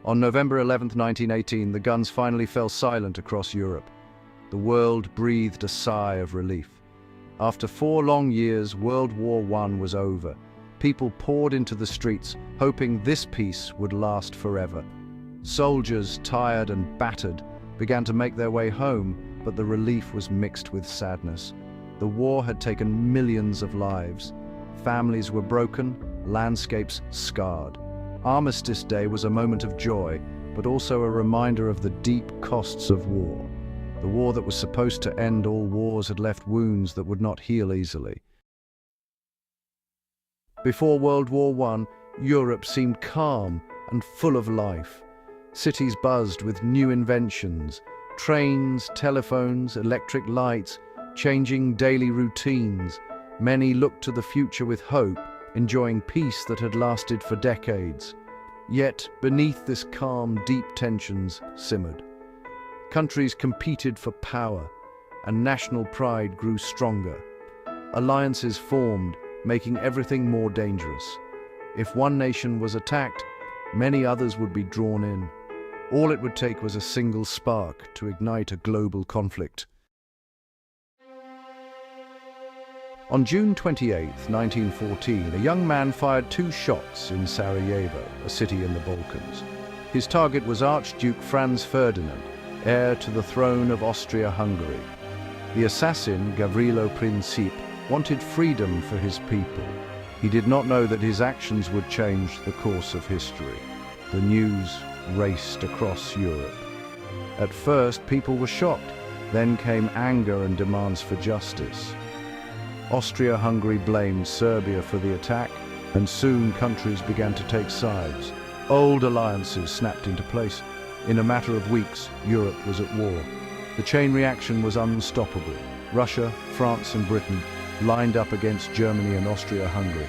On November 11, 1918, the guns finally fell silent across Europe. The world breathed a sigh of relief. After 4 long years, World War I was over. People poured into the streets, hoping this peace would last forever. Soldiers, tired and battered, began to make their way home, but the relief was mixed with sadness. The war had taken millions of lives. Families were broken, landscapes scarred. Armistice Day was a moment of joy, but also a reminder of the deep costs of war. The war that was supposed to end all wars had left wounds that would not heal easily. Before World War I, Europe seemed calm and full of life. Cities buzzed with new inventions, trains, telephones, electric lights, changing daily routines. Many looked to the future with hope, enjoying peace that had lasted for decades. Yet, beneath this calm, deep tensions simmered. Countries competed for power, and national pride grew stronger. Alliances formed, making everything more dangerous. If one nation was attacked, many others would be drawn in. All it would take was a single spark to ignite a global conflict. On June 28, 1914, a young man fired 2 shots in Sarajevo, a city in the Balkans. His target was Archduke Franz Ferdinand, heir to the throne of Austria-Hungary. The assassin, Gavrilo Princip, wanted freedom for his people. He did not know that his actions would change the course of history. The news raced across Europe. At first, people were shocked. Then came anger and demands for justice. Austria-Hungary blamed Serbia for the attack, and soon countries began to take sides. Old alliances snapped into place. In a matter of weeks, Europe was at war. The chain reaction was unstoppable. Russia, France and Britain lined up against Germany and Austria-Hungary.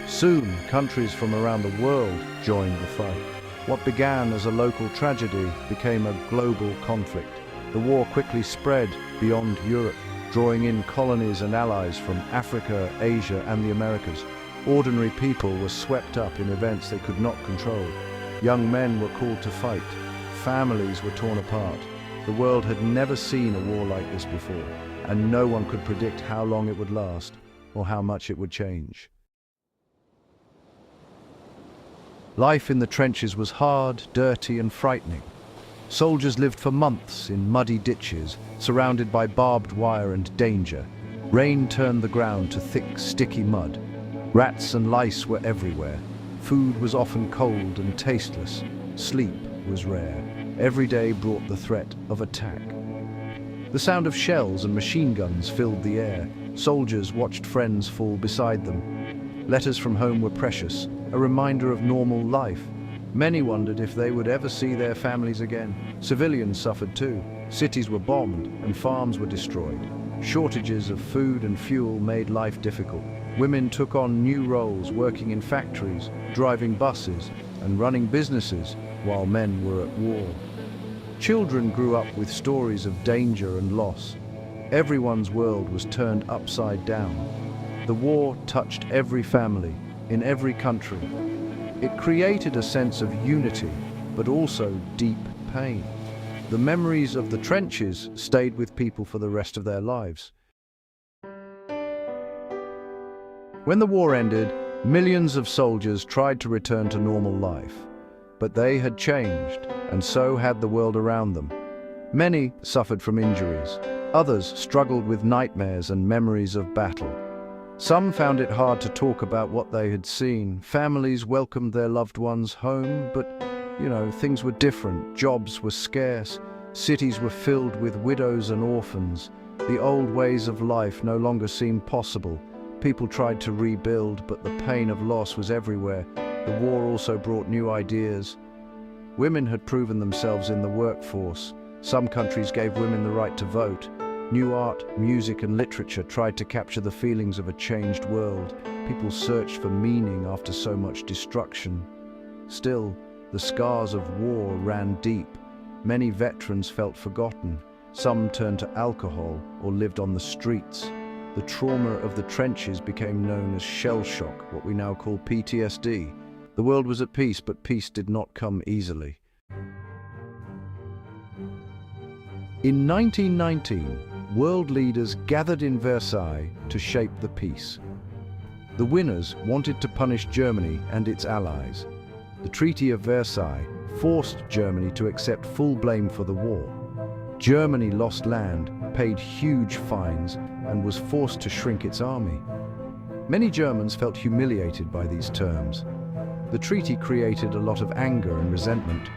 Soon, countries from around the world joined the fight. What began as a local tragedy became a global conflict. The war quickly spread beyond Europe, drawing in colonies and allies from Africa, Asia and the Americas. Ordinary people were swept up in events they could not control. Young men were called to fight. Families were torn apart. The world had never seen a war like this before, and no one could predict how long it would last or how much it would change. Life in the trenches was hard, dirty and frightening. Soldiers lived for months in muddy ditches, surrounded by barbed wire and danger. Rain turned the ground to thick, sticky mud. Rats and lice were everywhere. Food was often cold and tasteless. Sleep was rare. Every day brought the threat of attack. The sound of shells and machine guns filled the air. Soldiers watched friends fall beside them. Letters from home were precious, a reminder of normal life. Many wondered if they would ever see their families again. Civilians suffered too. Cities were bombed and farms were destroyed. Shortages of food and fuel made life difficult. Women took on new roles, working in factories, driving buses, and running businesses, while men were at war. Children grew up with stories of danger and loss. Everyone's world was turned upside down. The war touched every family, in every country. It created a sense of unity, but also deep pain. The memories of the trenches stayed with people for the rest of their lives. When the war ended, millions of soldiers tried to return to normal life. But they had changed, and so had the world around them. Many suffered from injuries. Others struggled with nightmares and memories of battle. Some found it hard to talk about what they had seen. Families welcomed their loved ones home, but, things were different. Jobs were scarce. Cities were filled with widows and orphans. The old ways of life no longer seemed possible. People tried to rebuild, but the pain of loss was everywhere. The war also brought new ideas. Women had proven themselves in the workforce. Some countries gave women the right to vote. New art, music and literature tried to capture the feelings of a changed world. People searched for meaning after so much destruction. Still, the scars of war ran deep. Many veterans felt forgotten. Some turned to alcohol or lived on the streets. The trauma of the trenches became known as shell shock, what we now call PTSD. The world was at peace, but peace did not come easily. In 1919, world leaders gathered in Versailles to shape the peace. The winners wanted to punish Germany and its allies. The Treaty of Versailles forced Germany to accept full blame for the war. Germany lost land, paid huge fines, and was forced to shrink its army. Many Germans felt humiliated by these terms. The treaty created a lot of anger and resentment.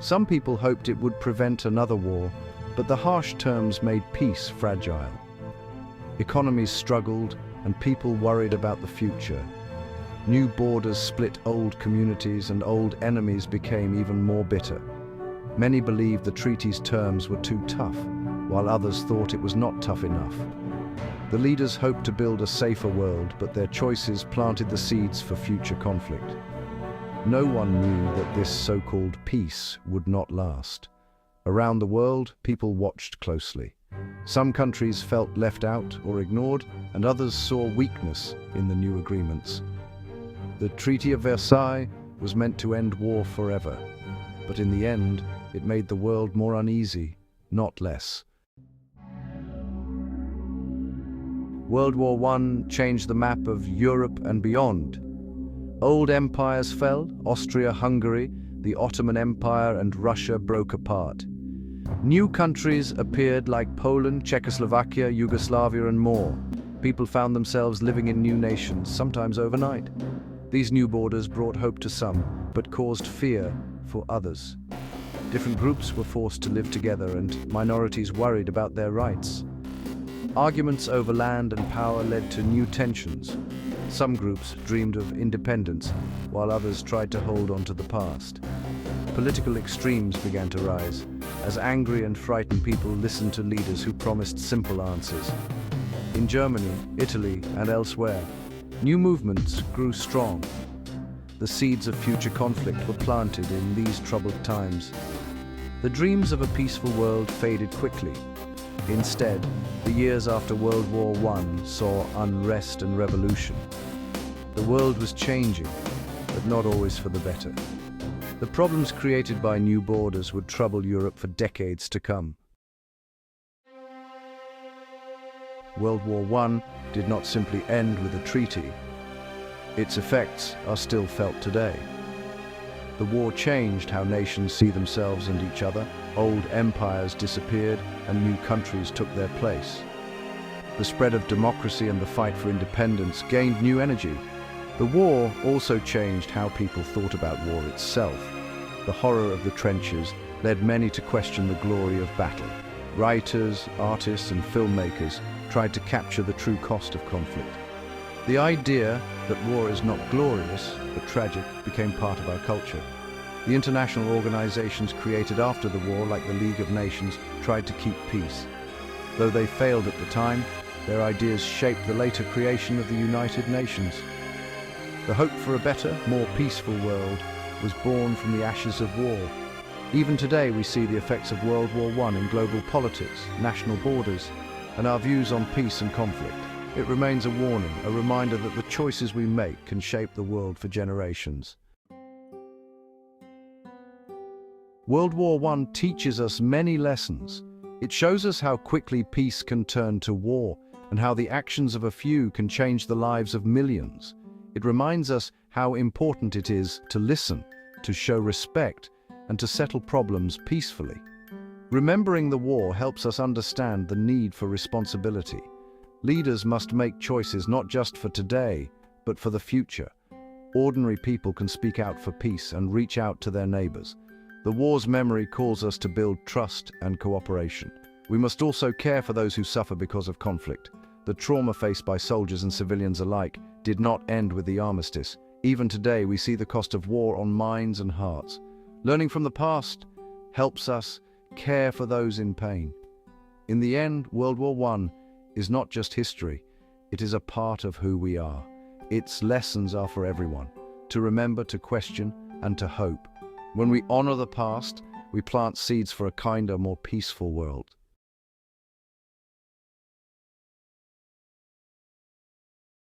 Some people hoped it would prevent another war, but the harsh terms made peace fragile. Economies struggled, and people worried about the future. New borders split old communities, and old enemies became even more bitter. Many believed the treaty's terms were too tough, while others thought it was not tough enough. The leaders hoped to build a safer world, but their choices planted the seeds for future conflict. No one knew that this so-called peace would not last. Around the world, people watched closely. Some countries felt left out or ignored, and others saw weakness in the new agreements. The Treaty of Versailles was meant to end war forever, but in the end, it made the world more uneasy, not less. World War I changed the map of Europe and beyond. Old empires fell, Austria-Hungary, the Ottoman Empire and Russia broke apart. New countries appeared like Poland, Czechoslovakia, Yugoslavia and more. People found themselves living in new nations, sometimes overnight. These new borders brought hope to some, but caused fear for others. Different groups were forced to live together and minorities worried about their rights. Arguments over land and power led to new tensions. Some groups dreamed of independence, while others tried to hold on to the past. Political extremes began to rise, as angry and frightened people listened to leaders who promised simple answers. In Germany, Italy, and elsewhere, new movements grew strong. The seeds of future conflict were planted in these troubled times. The dreams of a peaceful world faded quickly. Instead, the years after World War I saw unrest and revolution. The world was changing, but not always for the better. The problems created by new borders would trouble Europe for decades to come. World War I did not simply end with a treaty. Its effects are still felt today. The war changed how nations see themselves and each other. Old empires disappeared and new countries took their place. The spread of democracy and the fight for independence gained new energy. The war also changed how people thought about war itself. The horror of the trenches led many to question the glory of battle. Writers, artists, and filmmakers tried to capture the true cost of conflict. The idea that war is not glorious, but tragic, became part of our culture. The international organizations created after the war, like the League of Nations, tried to keep peace. Though they failed at the time, their ideas shaped the later creation of the United Nations. The hope for a better, more peaceful world was born from the ashes of war. Even today we see the effects of World War I in global politics, national borders, and our views on peace and conflict. It remains a warning, a reminder that the choices we make can shape the world for generations. World War I teaches us many lessons. It shows us how quickly peace can turn to war and how the actions of a few can change the lives of millions. It reminds us how important it is to listen, to show respect, and to settle problems peacefully. Remembering the war helps us understand the need for responsibility. Leaders must make choices not just for today, but for the future. Ordinary people can speak out for peace and reach out to their neighbors. The war's memory calls us to build trust and cooperation. We must also care for those who suffer because of conflict. The trauma faced by soldiers and civilians alike did not end with the armistice. Even today, we see the cost of war on minds and hearts. Learning from the past helps us care for those in pain. In the end, World War I is not just history, it is a part of who we are. Its lessons are for everyone, to remember, to question, and to hope. When we honor the past, we plant seeds for a kinder, more peaceful world.